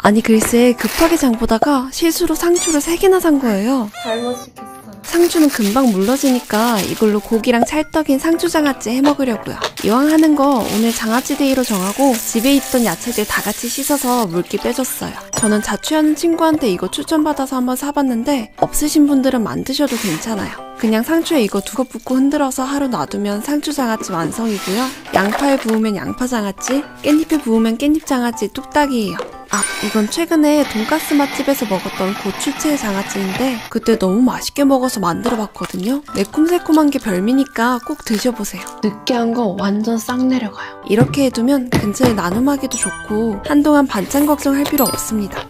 아니 글쎄 급하게 장 보다가 실수로 상추를 3개나 산 거예요. 잘못 시켰어. 상추는 금방 물러지니까 이걸로 고기랑 찰떡인 상추장아찌 해먹으려고요. 이왕 하는 거 오늘 장아찌데이로 정하고 집에 있던 야채들 다 같이 씻어서 물기 빼줬어요. 저는 자취하는 친구한테 이거 추천받아서 한번 사봤는데 없으신 분들은 만드셔도 괜찮아요. 그냥 상추에 이거 2컵 붓고 흔들어서 하루 놔두면 상추장아찌 완성이고요. 양파에 부으면 양파장아찌, 깻잎에 부으면 깻잎장아찌 뚝딱이에요. 아, 이건 최근에 돈가스 맛집에서 먹었던 고추채 장아찌인데 그때 너무 맛있게 먹어서 만들어봤거든요. 매콤새콤한 게 별미니까 꼭 드셔보세요. 느끼한 거 완전 싹 내려가요. 이렇게 해두면 근처에 나눔하기도 좋고 한동안 반찬 걱정할 필요 없습니다.